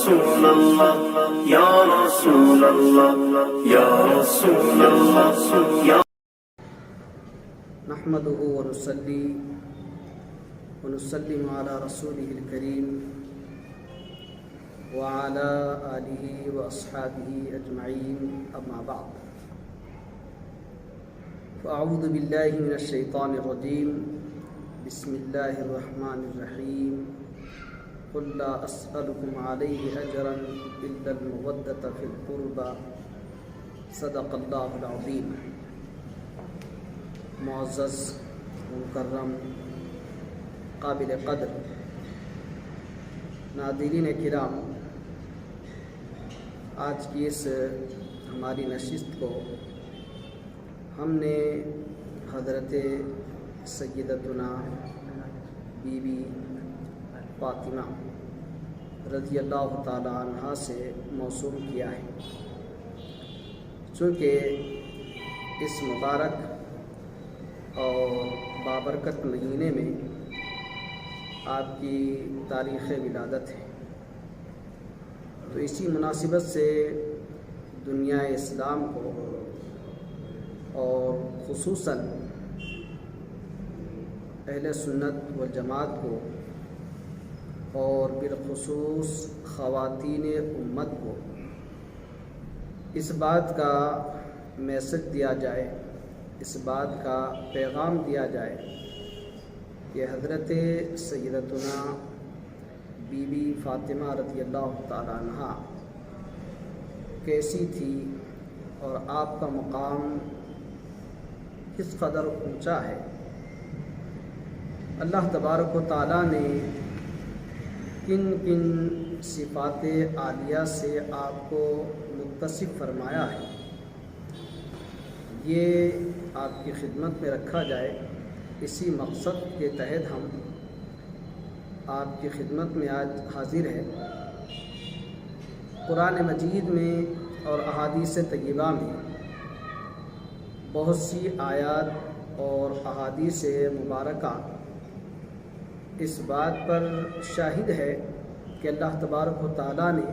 رسول اللہ یا رسول اللہ یا رسول اللہ یا نحمده ونصلي ونسلم على رسوله الكريم وعلى آله وأصحابه أجمعين أما بعد فأعوذ بالله من الشيطان الرجيم بسم الله الرحمن الرحيم قل لا أسألكم عليه أجرا إلا المودة في القربى صدق الله العظيم. معزز مکرم قابل قدر ناظرین کرام، آج کی اس ہماری نشست کو ہم نے حضرت سیدتنا بی بی فاطمہ رضی اللہ تعالی عنہا سے موسوم کیا ہے، چونکہ اس مبارک اور بابرکت مہینے میں آپ کی تاریخ ولادت ہے، تو اسی مناسبت سے دنیا اسلام کو اور خصوصاً اہل سنت والجماعت کو اور بالخصوص خواتین امت کو اس بات کا میسج دیا جائے، اس بات کا پیغام دیا جائے کہ حضرت سیدتنا بی بی فاطمہ رضی اللہ تعالی عنہا کیسی تھی اور آپ کا مقام کس قدر اونچا ہے۔ اللہ تبارک و تعالیٰ نے کن کن صفات عالیہ سے آپ کو متصف فرمایا ہے، یہ آپ کی خدمت میں رکھا جائے۔ اسی مقصد کے تحت ہم آپ کی خدمت میں آج حاضر ہیں۔ قرآن مجید میں اور احادیث طیبہ میں بہت سی آیات اور احادیث مبارکہ اس بات پر شاہد ہے کہ اللہ تبارک و تعالیٰ نے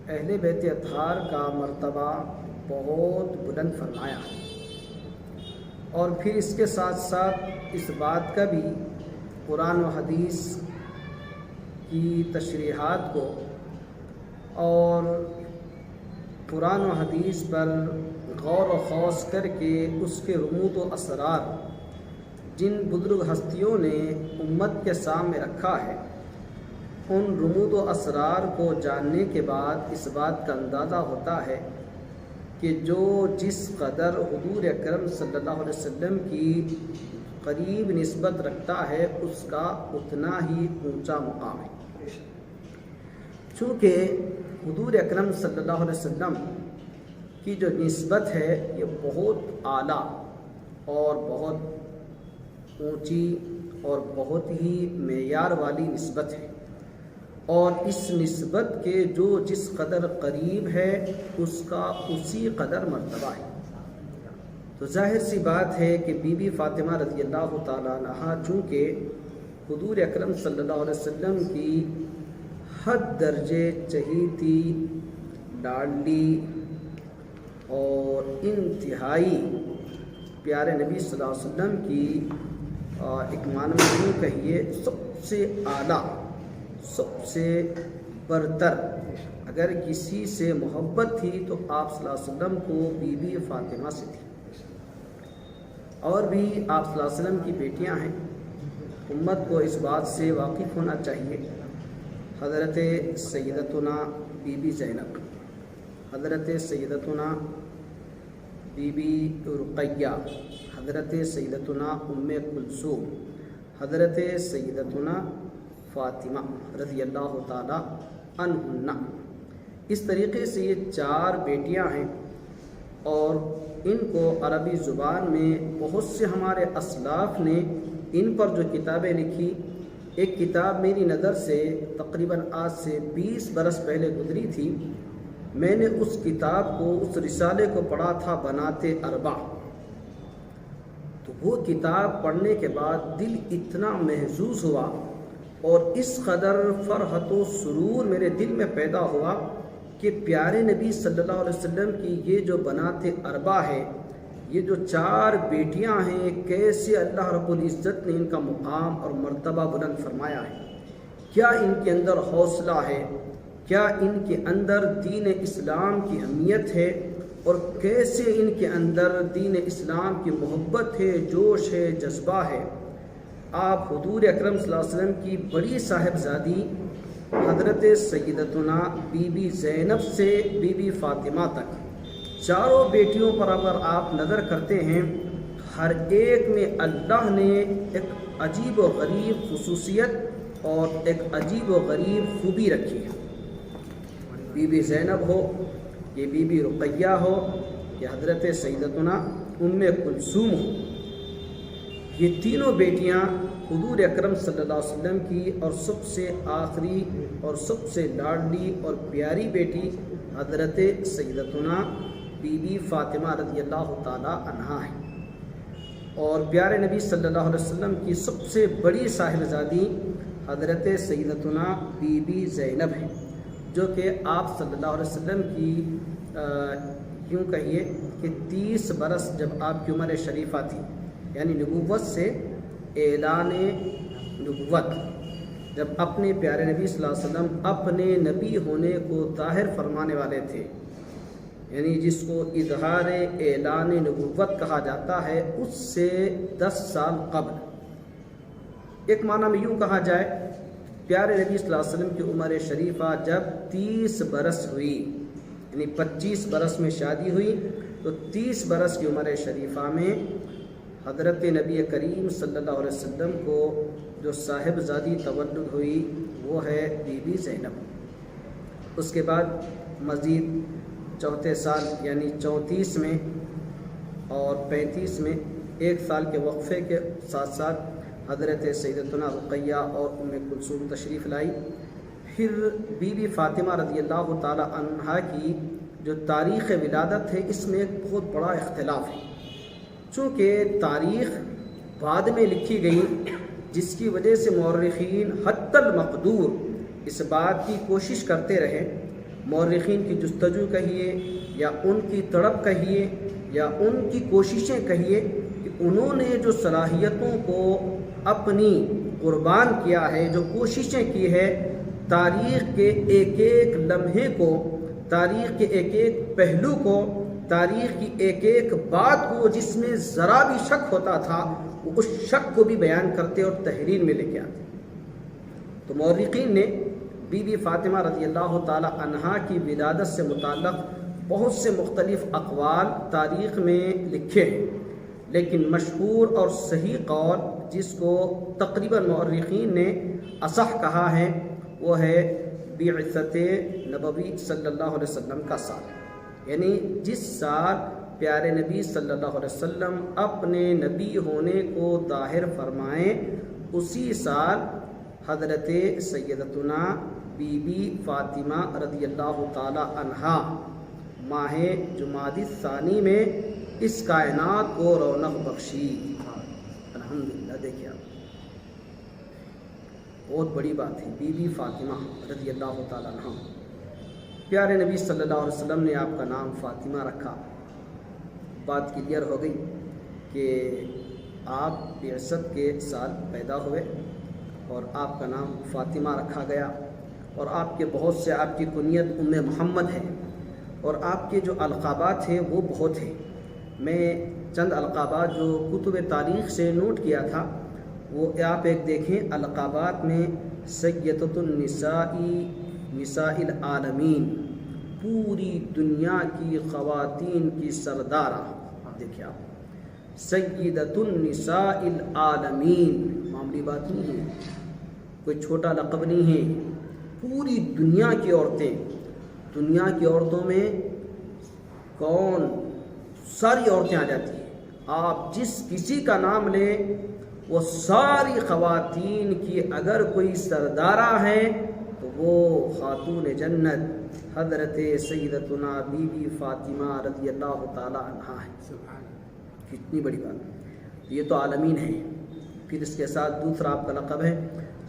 اہل بیت اطہار کا مرتبہ بہت بلند فرمایا ہے، اور پھر اس کے ساتھ ساتھ اس بات کا بھی قرآن و حدیث کی تشریحات کو اور قرآن و حدیث پر غور و خوض کر کے اس کے رموز و اسرار جن بزرگ ہستیوں نے امت کے سامنے رکھا ہے، ان رموز و اسرار کو جاننے کے بعد اس بات کا اندازہ ہوتا ہے کہ جو جس قدر حضور اکرم صلی اللہ علیہ وسلم کی قریب نسبت رکھتا ہے اس کا اتنا ہی اونچا مقام ہے، چونکہ حضور اکرم صلی اللہ علیہ وسلم کی جو نسبت ہے یہ بہت اعلیٰ اور بہت اونچی اور بہت ہی معیار والی نسبت ہے، اور اس نسبت کے جو جس قدر قریب ہے اس کا اسی قدر مرتبہ ہے۔ تو ظاہر سی بات ہے کہ بی بی فاطمہ رضی اللہ تعالیٰ عنہا چونکہ حضور اکرم صلی اللہ علیہ وسلم کی حد درجے چہیتی، لاڈلی اور انتہائی پیارے نبی صلی اللہ علیہ وسلم کی ایک معنی یوں کہیے سب سے اعلیٰ، سب سے برتر اگر کسی سے محبت تھی تو آپ صلی اللہ علیہ وسلم کو بی بی فاطمہ سے تھی، اور بھی آپ صلی اللہ علیہ وسلم کی بیٹیاں ہیں۔ امت کو اس بات سے واقف ہونا چاہیے۔ حضرت سیدتنا بی بی زینب، حضرت سیدتنا بی بی رقیہ، حضرت سیدتنا ام کلثوم، حضرت سیدتنا فاطمہ رضی اللہ تعالی عنہن، اس طریقے سے یہ چار بیٹیاں ہیں، اور ان کو عربی زبان میں بہت سے ہمارے اسلاف نے ان پر جو کتابیں لکھی، ایک کتاب میری نظر سے تقریباً آج سے 20 برس پہلے گزری تھی، میں نے اس کتاب کو، اس رسالے کو پڑھا تھا بنات اربع، تو وہ کتاب پڑھنے کے بعد دل اتنا محظوظ ہوا اور اس قدر فرحت و سرور میرے دل میں پیدا ہوا کہ پیارے نبی صلی اللہ علیہ وسلم کی یہ جو بنات اربع ہے، یہ جو 4 بیٹیاں ہیں، کیسے اللہ رب العزت نے ان کا مقام اور مرتبہ بلند فرمایا ہے، کیا ان کے اندر حوصلہ ہے، کیا ان کے اندر دین اسلام کی اہمیت ہے، اور کیسے ان کے اندر دین اسلام کی محبت ہے، جوش ہے، جذبہ ہے۔ آپ حضور اکرم صلی اللہ علیہ وسلم کی بڑی صاحبزادی حضرت سیدتنا بی بی زینب سے بی بی فاطمہ تک 4 بیٹیوں پر اگر آپ نظر کرتے ہیں، ہر ایک میں اللہ نے ایک عجیب و غریب خصوصیت اور ایک عجیب و غریب خوبی رکھی ہے۔ بی بی زینب ہو، یہ بی بی رقیہ ہو، کہ حضرت سیدتنا ام کلثوم ہو، یہ تینوں بیٹیاں حضور اکرم صلی اللہ علیہ وسلم کی اور سب سے آخری اور سب سے لاڈلی اور پیاری بیٹی حضرت سیدتنا بی بی فاطمہ رضی اللہ تعالی عنہا ہے، اور پیارے نبی صلی اللہ علیہ وسلم کی سب سے بڑی صاحبزادی حضرت سیدتنا بی بی زینب ہے، جو کہ آپ صلی اللہ علیہ وسلم کی یوں کہیے کہ 30 برس جب آپ کی عمر شریفہ تھی، یعنی نبوت سے اعلان نبوت، جب اپنے پیارے نبی صلی اللہ علیہ وسلم اپنے نبی ہونے کو ظاہر فرمانے والے تھے، یعنی جس کو اظہار اعلان نبوت کہا جاتا ہے، اس سے 10 سال قبل، ایک معنی میں یوں کہا جائے، پیارے نبی صلی اللہ علیہ وسلم کی عمر شریفہ جب 30 برس ہوئی، یعنی 25 برس میں شادی ہوئی، تو 30 برس کی عمر شریفہ میں حضرت نبی کریم صلی اللہ علیہ وسلم کو جو صاحبزادی تولد ہوئی وہ ہے بی بی زینب۔ اس کے بعد مزید 34 سال یعنی 34 میں اور 35 میں 1 سال کے وقفے کے ساتھ ساتھ حضرت سیدتنا رقیہ اور ام کلثوم تشریف لائی۔ پھر بی بی فاطمہ رضی اللہ تعالی عنہا کی جو تاریخ ولادت ہے، اس میں ایک بہت بڑا اختلاف ہے، چونکہ تاریخ بعد میں لکھی گئی، جس کی وجہ سے مورخین حتی المقدور اس بات کی کوشش کرتے رہے، مورخین کی جستجو کہیے یا ان کی تڑپ کہیے یا ان کی کوششیں کہیے، کہ انہوں نے جو صلاحیتوں کو اپنی قربان کیا ہے، جو کوششیں کی ہے، تاریخ کے ایک ایک لمحے کو، تاریخ کے ایک ایک پہلو کو، تاریخ کی ایک ایک بات کو جس میں ذرا بھی شک ہوتا تھا، وہ اس شک کو بھی بیان کرتے اور تحریر میں لے کے آتے۔ تو مورخین نے بی بی فاطمہ رضی اللہ تعالی عنہا کی ولادت سے متعلق بہت سے مختلف اقوال تاریخ میں لکھے ہیں، لیکن مشہور اور صحیح قول جس کو تقریباً مورخین نے اصح کہا ہے، وہ ہے بعثت نبوی صلی اللہ علیہ وسلم کا سال، یعنی جس سال پیارے نبی صلی اللہ علیہ وسلم اپنے نبی ہونے کو ظاہر فرمائیں، اسی سال حضرت سیدتنا بی بی فاطمہ رضی اللہ تعالی عنہا ماہ جمادی الثانی میں اس کائنات کو رونق بخشی۔ الحمدللہ، دیکھیں آپ، بہت بڑی بات ہے، بی بی فاطمہ رضی اللہ تعالی عنہا، پیارے نبی صلی اللہ علیہ وسلم نے آپ کا نام فاطمہ رکھا۔ بات کلیئر ہو گئی کہ آپ بعثت کے سال پیدا ہوئے اور آپ کا نام فاطمہ رکھا گیا، اور آپ کے بہت سے، آپ کی کنیت ام محمد ہے، اور آپ کے جو القابات ہیں وہ بہت ہیں۔ میں چند القابات جو کتب تاریخ سے نوٹ کیا تھا، وہ آپ ایک دیکھیں، القابات میں سیدۃ النساء، نساء العالمین، پوری دنیا کی خواتین کی سردارہ، دیکھیں آپ، سیدۃ النساء العالمین، معمولی بات نہیں ہے، کوئی چھوٹا لقب نہیں ہے، پوری دنیا کی عورتیں، دنیا کی عورتوں میں کون، ساری عورتیں آ جاتی ہیں، آپ جس کسی کا نام لیں، وہ ساری خواتین کی اگر کوئی سردارہ ہیں تو وہ خاتون جنت حضرت سیدتنا بی بی فاطمہ رضی اللہ تعالی عنہا ہے۔ کتنی بڑی بات، یہ تو عالمین ہے۔ پھر اس کے ساتھ دوسرا آپ کا لقب ہے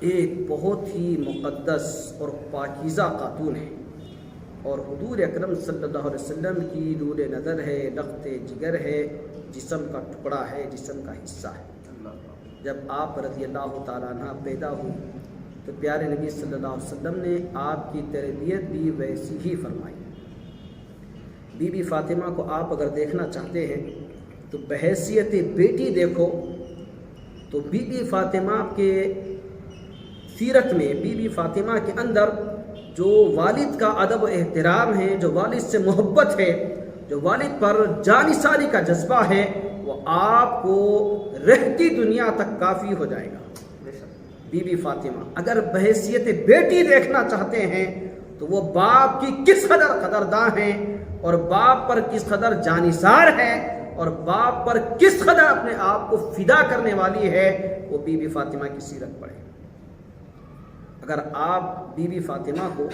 ایک بہت ہی مقدس اور پاکیزہ خاتون ہے، اور حضور اکرم صلی اللہ علیہ وسلم کی نور نظر ہے، لخت جگر ہے، جسم کا ٹکڑا ہے، جسم کا حصہ ہے۔ جب آپ رضی اللہ تعالیٰ عنہ پیدا ہوئی تو پیارے نبی صلی اللہ علیہ وسلم نے آپ کی تربیت بھی ویسی ہی فرمائی۔ بی بی فاطمہ کو آپ اگر دیکھنا چاہتے ہیں تو بحیثیت بیٹی دیکھو تو بی بی فاطمہ کے سیرت میں، بی بی فاطمہ کے اندر جو والد کا ادب و احترام ہے، جو والد سے محبت ہے، جو والد پر جانثاری کا جذبہ ہے، وہ آپ کو رہتی دنیا تک کافی ہو جائے گا۔ بی بی فاطمہ اگر بحیثیت بیٹی دیکھنا چاہتے ہیں تو وہ باپ کی کس قدر قدرداں ہیں، اور باپ پر کس قدر جانثار ہے، اور باپ پر کس قدر اپنے آپ کو فدا کرنے والی ہے، وہ بی بی فاطمہ کی سیرت پڑھیں۔ اگر آپ بی بی فاطمہ کو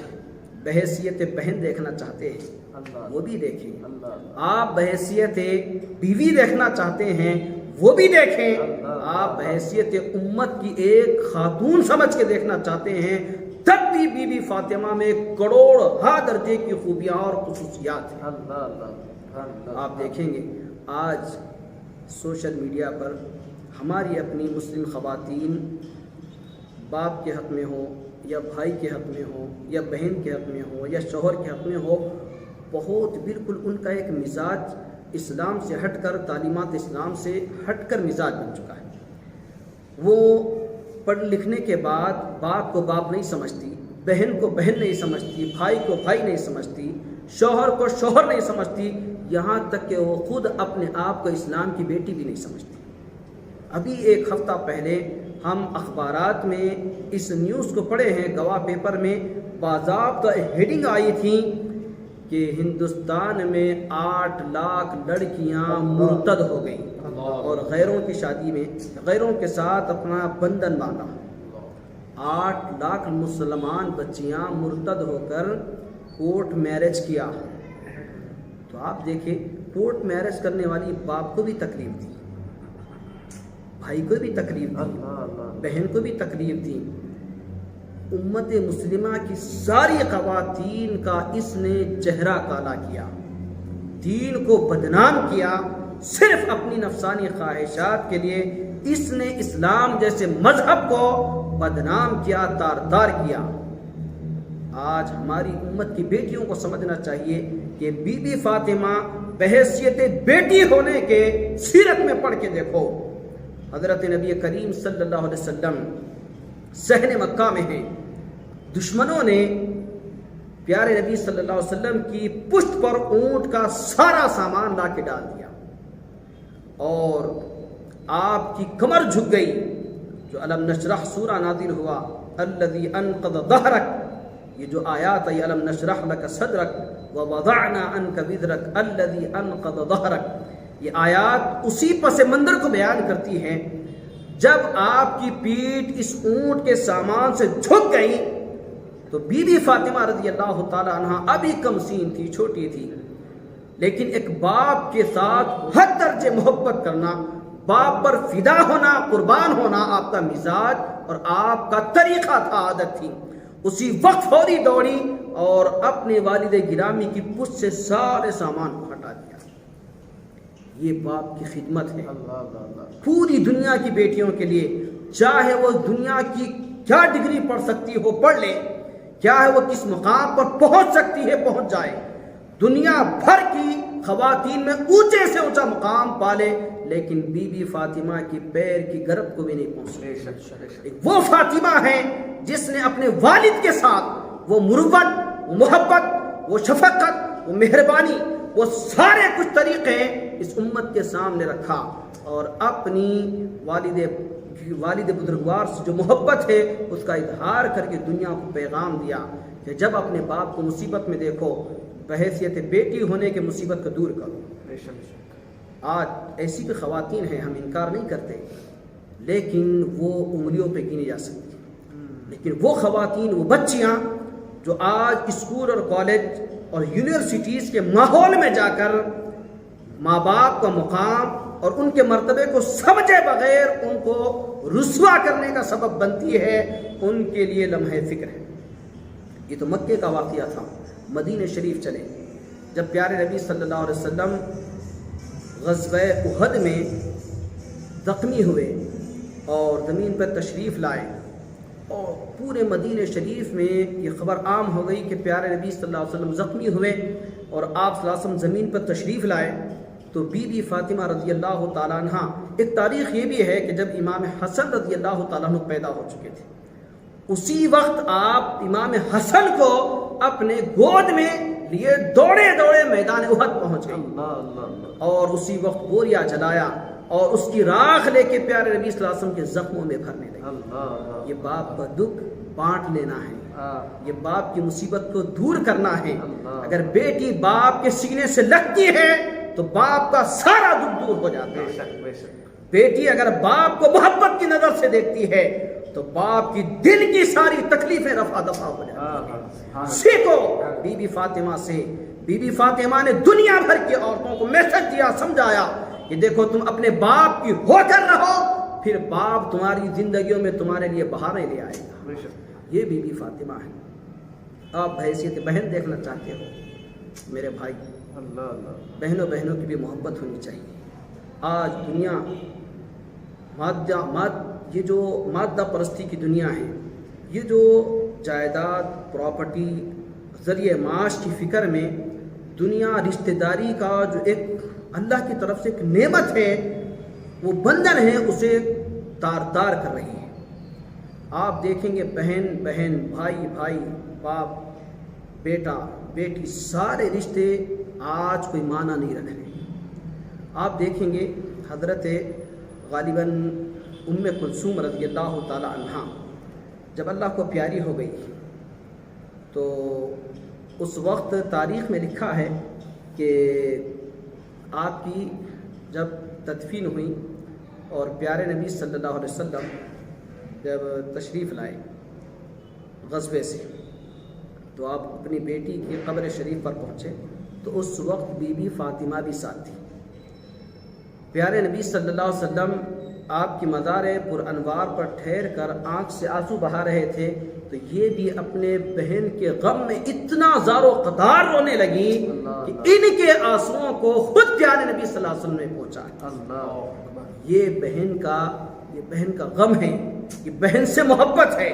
بحیثیت بہن دیکھنا چاہتے ہیں وہ بھی دیکھیں، آپ بحیثیت بیوی دیکھنا چاہتے ہیں وہ بھی دیکھیں، آپ بحیثیت امت کی ایک خاتون سمجھ کے دیکھنا چاہتے ہیں تب بھی بی بی فاطمہ میں کروڑ درجے کی خوبیاں اور خصوصیات ہیں۔ آپ دیکھیں گے آج سوشل میڈیا پر ہماری اپنی مسلم خواتین باپ کے حق میں ہو یا بھائی کے حق میں ہو یا بہن کے حق میں ہو یا شوہر کے حق میں ہو، بہت بالکل ان کا ایک مزاج اسلام سے ہٹ کر، تعلیمات اسلام سے ہٹ کر مزاج بن چکا ہے۔ وہ پڑھ لکھنے کے بعد باپ کو باپ نہیں سمجھتی، بہن کو بہن نہیں سمجھتی، بھائی کو بھائی نہیں سمجھتی، شوہر کو شوہر نہیں سمجھتی، یہاں تک کہ وہ خود اپنے آپ کو اسلام کی بیٹی بھی نہیں سمجھتی۔ ابھی ایک ہفتہ پہلے ہم اخبارات میں اس نیوز کو پڑھے ہیں، گواہ پیپر میں باضابطہ ہیڈنگ آئی تھی کہ ہندوستان میں 8 لاکھ لڑکیاں مرتد ہو گئیں اور غیروں کی شادی میں غیروں کے ساتھ اپنا بندھن باندھا۔ 8 لاکھ مسلمان بچیاں مرتد ہو کر کورٹ میرج کیا۔ تو آپ دیکھیں کورٹ میرج کرنے والی باپ کو بھی تکلیف تھی، بھائی کو بھی تکلیف تھی، بہن کو بھی تکلیف تھی۔ امت مسلمہ کی ساری خواتین کا اس نے چہرہ کالا کیا، دین کو بدنام کیا، صرف اپنی نفسانی خواہشات کے لیے اس نے اسلام جیسے مذہب کو بدنام کیا، تار تار کیا۔ آج ہماری امت کی بیٹیوں کو سمجھنا چاہیے کہ بی بی فاطمہ بحیثیت بیٹی ہونے کے سیرت میں پڑھ کے دیکھو۔ حضرت نبی کریم صلی اللہ علیہ وسلم صحن مکہ میں ہیں، دشمنوں نے پیارے نبی صلی اللہ علیہ وسلم کی پشت پر اونٹ کا سارا سامان لا کے ڈال دیا اور آپ کی کمر جھک گئی۔ جو الم نشرح سورہ نازل ہوا، الذی انقض ظہرک، یہ جو آیات ہے الم نشرح لک صدرک ووضعنا عنک وزرک الذی انقض ظہرک، یہ آیات اسی پس منظر کو بیان کرتی ہیں جب آپ کی پیٹھ اس اونٹ کے سامان سے جھک گئی تو بی بی فاطمہ رضی اللہ تعالی عنہ ابھی کم سین تھی، چھوٹی تھی، لیکن ایک باپ کے ساتھ ہر درجے محبت کرنا، باپ پر فدا ہونا، قربان ہونا آپ کا مزاج اور آپ کا طریقہ تھا، عادت تھی۔ اسی وقت فوری دوڑی اور اپنے والد گرامی کی پشت سے سارے سامان کو ہٹا دیا۔ یہ باپ کی خدمت ہے پوری دنیا کی بیٹیوں کے لیے، چاہے وہ دنیا کی کیا ڈگری پڑھ سکتی ہو پڑھ لے، چاہے وہ کس مقام پر پہنچ سکتی ہے پہنچ جائے، دنیا بھر کی خواتین میں اونچے سے اونچا مقام پالے، لیکن بی بی فاطمہ کی پیر کی گرد کو بھی نہیں پہنچ۔ وہ فاطمہ ہیں جس نے اپنے والد کے ساتھ وہ مروت، وہ محبت، وہ شفقت، وہ مہربانی، وہ سارے کچھ طریقے اس امت کے سامنے رکھا اور اپنی والد بزرگوار سے جو محبت ہے اس کا اظہار کر کے دنیا کو پیغام دیا کہ جب اپنے باپ کو مصیبت میں دیکھو، بحیثیت بیٹی ہونے کے مصیبت کو دور کرو۔ آج ایسی بھی خواتین ہیں، ہم انکار نہیں کرتے، لیکن وہ انگلیوں پہ گنی جا سکتی، لیکن وہ خواتین، وہ بچیاں جو آج اسکول اور کالج اور یونیورسٹیز کے ماحول میں جا کر ماں باپ کا مقام اور ان کے مرتبے کو سمجھے بغیر ان کو رسوا کرنے کا سبب بنتی ہے، ان کے لیے لمحہ فکر ہے۔ یہ تو مکے کا واقعہ تھا۔ مدینہ شریف چلے، جب پیارے نبی صلی اللہ علیہ وسلم غزوہ احد میں زخمی ہوئے اور زمین پر تشریف لائے، اور پورے مدینہ شریف میں یہ خبر عام ہو گئی کہ پیارے نبی صلی اللہ علیہ وسلم زخمی ہوئے اور آپ صلی اللہ علیہ وسلم زمین پر تشریف لائے، تو بی بی فاطمہ رضی اللہ تعالیٰ عنہ، ایک تاریخ یہ بھی ہے کہ جب امام حسن رضی اللہ تعالیٰ عنہ پیدا ہو چکے تھے، اسی وقت آپ امام حسن کو اپنے گود میں لیے دوڑے دوڑے میدان احد پہنچ گئے، اور اسی وقت بوریا جلایا اور اس کی راکھ لے کے پیارے نبی صلی اللہ علیہ وسلم کے زخموں میں بھرنے لگے۔ یہ باپ کا دکھ بانٹ لینا ہے، یہ باپ کی مصیبت کو دور کرنا ہے۔ اگر بیٹی باپ کے سینے سے لگتی ہے تو باپ کا سارا دکھ دور ہو جاتا ہے۔ بیٹی اگر باپ کو محبت کی نظر سے دیکھتی ہے تو باپ کی دل کی ساری تکلیفیں رفع دفع ہو جاتی ہیں۔ سیکھو بی بی فاطمہ سے۔ بی بی فاطمہ نے دنیا بھر کی عورتوں کو میسج دیا، سمجھایا کہ دیکھو تم اپنے باپ کی ہو کر رہو، پھر باپ تمہاری زندگیوں میں تمہارے لیے بہاریں لے آئے گا۔ یہ بی بی فاطمہ ہے۔ آپ بحیثیت بہن دیکھنا چاہتے ہو میرے بھائی، بہنوں کی بھی محبت ہونی چاہیے۔ آج دنیا یہ جو مادہ پرستی کی دنیا ہے، یہ جو جائیداد، پراپرٹی، ذریعہ معاش کی فکر میں دنیا رشتہ داری کا جو ایک اللہ کی طرف سے ایک نعمت ہے، وہ بندھن ہے، اسے تار کر رہی ہے۔ آپ دیکھیں گے بہن بھائی، باپ بیٹا بیٹی، سارے رشتے آج کوئی معنی نہیں رکھ رہے۔ آپ دیکھیں گے حضرت غالباً ام کلثوم رضی اللہ تعالی عنہ جب اللہ کو پیاری ہو گئی تو اس وقت تاریخ میں لکھا ہے کہ آپ کی جب تدفین ہوئی اور پیارے نبی صلی اللہ علیہ وسلم جب تشریف لائے غزوے سے، تو آپ اپنی بیٹی کی قبر شریف پر پہنچے تو اس وقت بی بی فاطمہ بھی ساتھ تھی۔ پیارے نبی صلی اللہ علیہ وسلم آپ کی مزار پر انوار پر ٹھہر کر آنکھ سے آنسو بہا رہے تھے، تو یہ بھی اپنے بہن کے غم میں اتنا زار و قدار رونے لگی کہ ان کے آنسوؤں کو خود پیارے نبی صلی اللہ علیہ وسلم نے پہنچا۔ یہ بہن کا غم ہے، یہ بہن سے محبت ہے،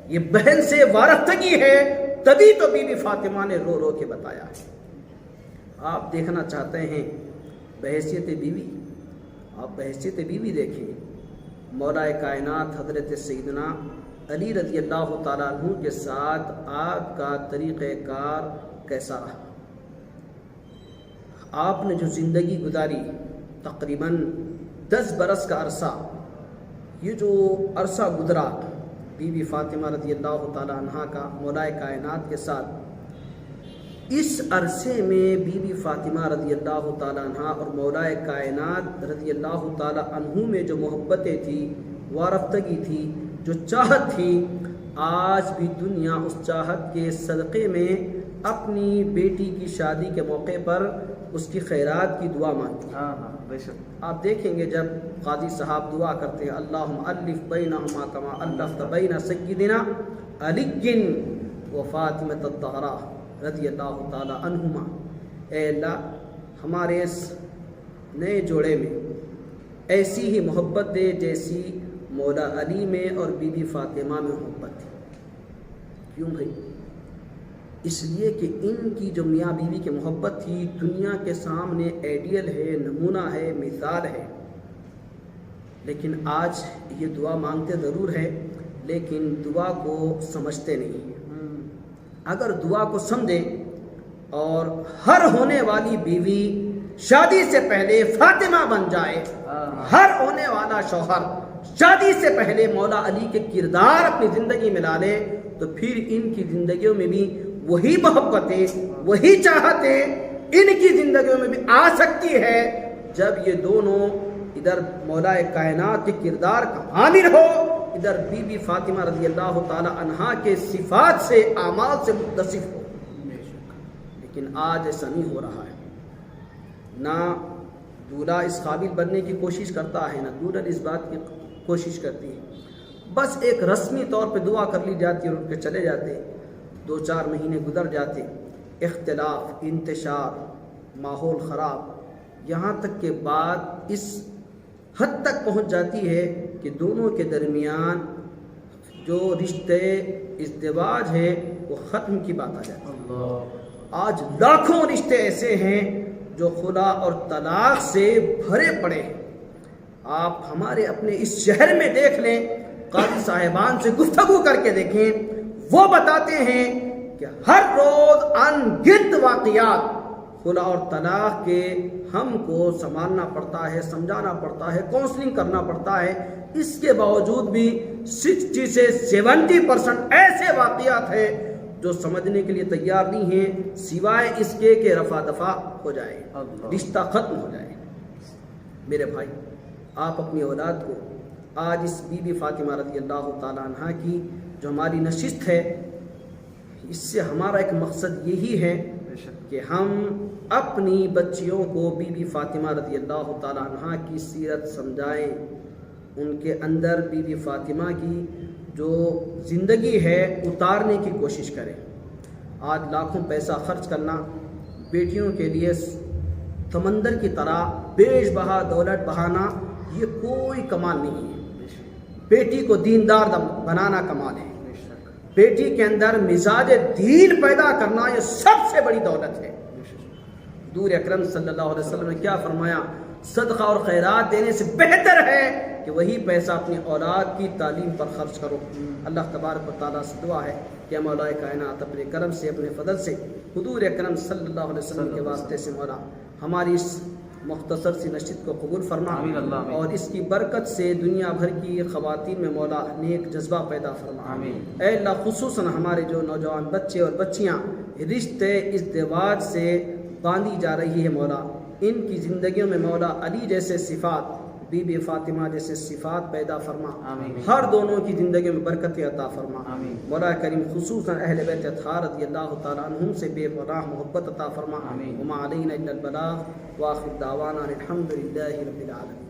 یہ بہن سے وارفتگی ہے، تبھی تو بی بی فاطمہ نے رو رو کے بتایا ہے۔ آپ دیکھنا چاہتے ہیں بحیثیت بیوی، آپ بحیثیت بیوی دیکھیں، مولا کائنات حضرت سیدنا علی رضی اللہ تعالیٰ عنہ کے ساتھ آپ کا طریقہ کار کیسا رہا۔ آپ نے جو زندگی گزاری، تقریباً 10 برس کا عرصہ، یہ جو عرصہ گزرا بی بی فاطمہ رضی اللہ تعالیٰ عنہ کا مولا کائنات کے ساتھ، اس عرصے میں بی بی فاطمہ رضی اللہ تعالیٰ عنہ اور مولا کائنات رضی اللہ تعالیٰ عنہ میں جو محبتیں تھی، وارفتگی تھی، جو چاہت تھی، آج بھی دنیا اس چاہت کے صدقے میں اپنی بیٹی کی شادی کے موقع پر اس کی خیرات کی دعا مانگتی ہے۔ آپ دیکھیں گے جب قاضی صاحب دعا کرتے ہیں، اللہم الف بینہما کما الفت بین سیدنا علی و فاطمۃ الزہرا رضی اللہ تعالی عنہما، اے اللہ ہمارے اس نئے جوڑے میں ایسی ہی محبت دے جیسی مولا علی میں اور بی بی فاطمہ میں محبت تھی۔ کیوں بھائی؟ اس لیے کہ ان کی جو میاں بیوی کی محبت تھی دنیا کے سامنے آئیڈیل ہے، نمونہ ہے، مثال ہے، لیکن آج یہ دعا مانگتے ضرور ہے لیکن دعا کو سمجھتے نہیں۔ اگر دعا کو سمجھے اور ہر ہونے والی بیوی شادی سے پہلے فاطمہ بن جائے، ہر ہونے والا شوہر شادی سے پہلے مولا علی کے کردار اپنی زندگی میں لا لے، تو پھر ان کی زندگیوں میں بھی وہی محبتیں، وہی چاہتیں ان کی زندگیوں میں بھی آ سکتی ہے جب یہ دونوں ادھر مولا کائنات کے کردار کا حامل ہو، ادھر بی بی فاطمہ رضی اللہ تعالی عنہا کے صفات سے، اعمال سے متصف ہو۔ لیکن آج ایسا نہیں ہو رہا ہے، نہ دولہا اس قابل بننے کی کوشش کرتا ہے نہ دولہن اس بات کی کوشش کرتی ہے، بس ایک رسمی طور پہ دعا کر لی جاتی ہے اور ان کے چلے جاتے، 2-4 مہینے گزر جاتے، اختلاف، انتشار، ماحول خراب، یہاں تک کہ بات اس حد تک پہنچ جاتی ہے کہ دونوں کے درمیان جو رشتے ازدواج ہے وہ ختم کی بات آ جاتی ہے۔ آج لاکھوں رشتے ایسے ہیں جو خلا اور طلاق سے بھرے پڑے ہیں۔ آپ ہمارے اپنے اس شہر میں دیکھ لیں، قاضی صاحبان سے گفتگو کر کے دیکھیں، وہ بتاتے ہیں کہ ہر روز ان گنت واقعات خلا اور طلاق کے ہم کو سنبھالنا پڑتا ہے، سمجھانا پڑتا ہے، کونسلنگ کرنا پڑتا ہے۔ اس کے باوجود بھی 60 سے 70% ایسے واقعات ہیں جو سمجھنے کے لیے تیار نہیں ہیں، سوائے اس کے کہ رفع دفع ہو جائے، رشتہ ختم ہو جائے۔ میرے بھائی، آپ اپنی اولاد کو آج اس بی بی فاطمہ رضی اللہ تعالیٰ عنہ کی جو ہماری نشست ہے، اس سے ہمارا ایک مقصد یہی ہے کہ ہم اپنی بچیوں کو بی بی فاطمہ رضی اللہ تعالیٰ عنہ کی سیرت سمجھائیں، ان کے اندر بی بی فاطمہ کی جو زندگی ہے اتارنے کی کوشش کریں۔ آج لاکھوں پیسہ خرچ کرنا، بیٹیوں کے لیے سمندر کی طرح بیش بہا دولت بہانا، یہ کوئی کمال نہیں ہے۔ بیٹی کو دیندار بنانا کمال ہے، بیٹی کے اندر مزاج دین پیدا کرنا یہ سب سے بڑی دولت ہے۔ حضور اکرم صلی اللہ علیہ وسلم نے کیا فرمایا؟ صدقہ اور خیرات دینے سے بہتر ہے کہ وہی پیسہ اپنی اولاد کی تعلیم پر خرچ کرو۔ اللہ تبارک و تعالیٰ سے دعا ہے کہ مولا کائنات اپنے کرم سے، اپنے فضل سے، حضور اکرم صلی اللہ علیہ وسلم کے واسطے سے مولا ہماری اس مختصر سی نشست کو قبول فرما، اور اس کی برکت سے دنیا بھر کی خواتین میں مولا نیک جذبہ پیدا فرما۔ اے اللہ، خصوصاً ہمارے جو نوجوان بچے اور بچیاں رشتے ازدواج سے باندھی جا رہی ہے مولا، ان کی زندگیوں میں مولا علی جیسے صفات، بی بی فاطمہ جیسے صفات پیدا فرما، ہر دونوں کی زندگیوں میں برکت عطا فرما۔ مولا کریم خصوصاً اہل بیت اطہار رضی اللہ تعالیٰ عنہم سے بے پناہ محبت عطا فرما۔ وما علینا الا البلاغ، وآخر دعوانا الحمد للہ رب العالمین۔